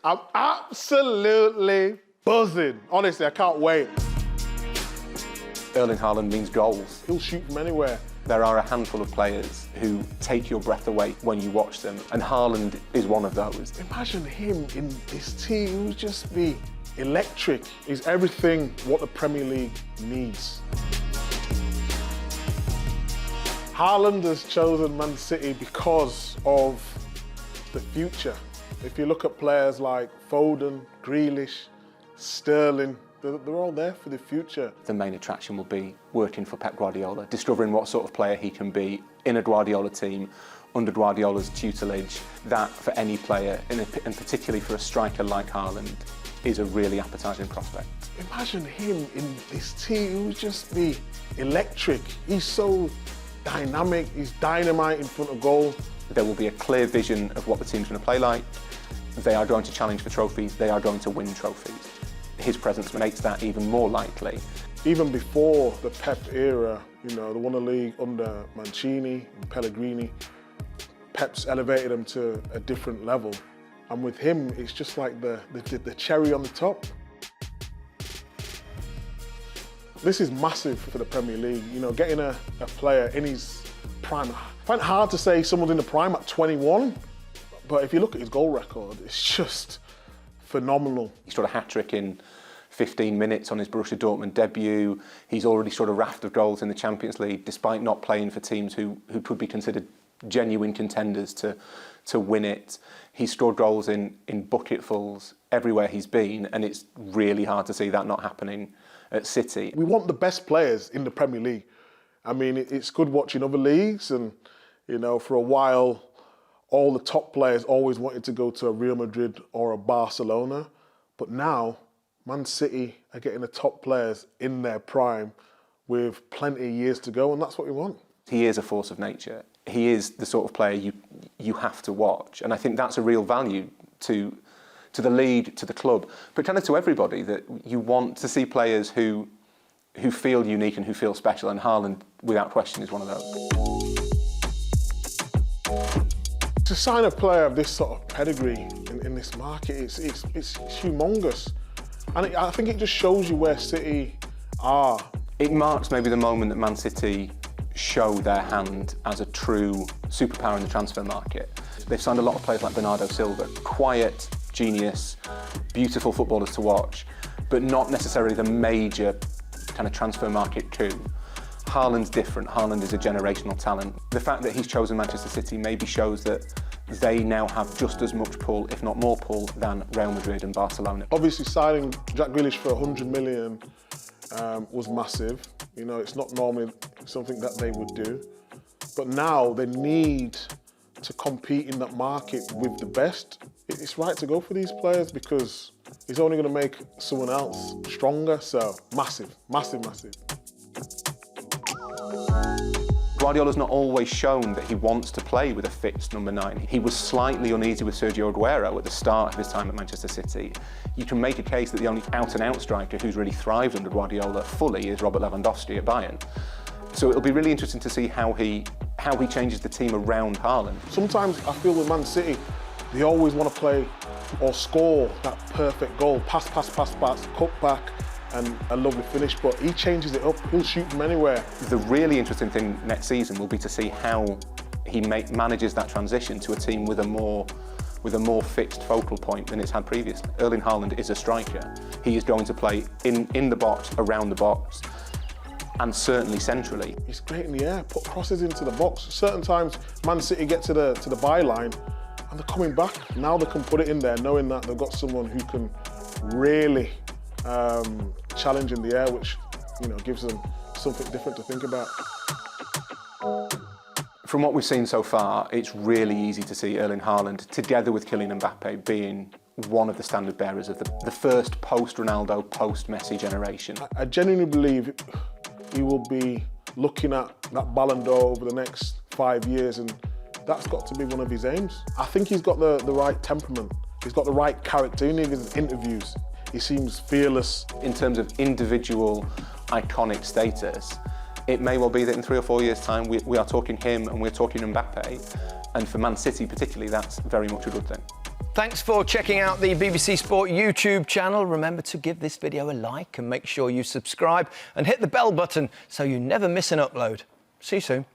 I'm absolutely buzzing. Honestly, I can't wait. Erling Haaland means goals. He'll shoot from anywhere. There are a handful of players who take your breath away when you watch them, and Haaland is one of those. Imagine him in this team. He would just be electric. He's everything what the Premier League needs. Haaland has chosen Man City because of the future. If you look at players like Foden, Grealish, Sterling, they're all there for the future. The main attraction will be working for Pep Guadiola, discovering what sort of player he can be in a Guardiola team, under Guardiola's tutelage. That, for any player, and particularly for a striker like Haaland, is a really appetising prospect. Imagine him in this team. He would just be electric. He's so dynamic, he's dynamite in front of goal. There will be a clear vision of what the team's going to play like. They are going to challenge for trophies, they are going to win trophies. His presence makes that even more likely. Even before the Pep era, you know, they won the league under Mancini and Pellegrini. Pep's elevated them to a different level. And with him, it's just like the cherry on the top. This is massive for the Premier League. You know, getting a player in his prime. I find it hard to say someone's in the prime at 21, but if you look at his goal record, it's just phenomenal. He scored a hat-trick in 15 minutes on his Borussia Dortmund debut. He's already scored a raft of goals in the Champions League, despite not playing for teams who could be considered genuine contenders to win it. He's scored goals in bucketfuls everywhere he's been, and it's really hard to see that not happening at City. We want the best players in the Premier League. I mean, it's good watching other leagues, and, you know, for a while, all the top players always wanted to go to a Real Madrid or a Barcelona, but now Man City are getting the top players in their prime with plenty of years to go, and that's what we want. He is a force of nature. He is the sort of player you have to watch, and I think that's a real value to the league, to the club, but kind of to everybody, that you want to see players who feel unique and who feel special, and Haaland, without question, is one of those. To sign a player of this sort of pedigree in this market, it's humongous. And I think it just shows you where City are. It marks maybe the moment that Man City show their hand as a true superpower in the transfer market. They've signed a lot of players like Bernardo Silva, quiet, genius, beautiful footballers to watch, but not necessarily the major kind of transfer market coup. Haaland's different. Haaland is a generational talent. The fact that he's chosen Manchester City maybe shows that they now have just as much pull, if not more pull, than Real Madrid and Barcelona. Obviously, signing Jack Grealish for 100 million was massive. You know, it's not normally something that they would do. But now they need to compete in that market with the best. It's right to go for these players because it's only going to make someone else stronger. So massive, massive, massive. Guardiola's not always shown that he wants to play with a fixed number 9. He was slightly uneasy with Sergio Aguero at the start of his time at Manchester City. You can make a case that the only out-and-out striker who's really thrived under Guardiola fully is Robert Lewandowski at Bayern. So it'll be really interesting to see how he changes the team around Haaland. Sometimes I feel with Man City, they always want to play or score that perfect goal. Pass, cut back, and a lovely finish, but he changes it up. He'll shoot from anywhere. The really interesting thing next season will be to see how he manages that transition to a team with a more fixed focal point than it's had previously. Erling Haaland is a striker. He is going to play in the box, around the box, and certainly centrally. He's great in the air, put crosses into the box. Certain times, Man City get to the byline, and they're coming back. Now they can put it in there, knowing that they've got someone who can really challenge in the air, which, you know, gives them something different to think about. From what we've seen so far, it's really easy to see Erling Haaland, together with Kylian Mbappe, being one of the standard bearers of the first post-Ronaldo, post-Messi generation. I genuinely believe he will be looking at that Ballon d'Or over the next 5 years, and that's got to be one of his aims. I think he's got the right temperament. He's got the right character in his interviews. He seems fearless. In terms of individual iconic status, it may well be that in 3 or 4 years' time we are talking him and we're talking Mbappe, and for Man City particularly, that's very much a good thing. Thanks for checking out the BBC Sport YouTube channel. Remember to give this video a like and make sure you subscribe and hit the bell button so you never miss an upload. See you soon.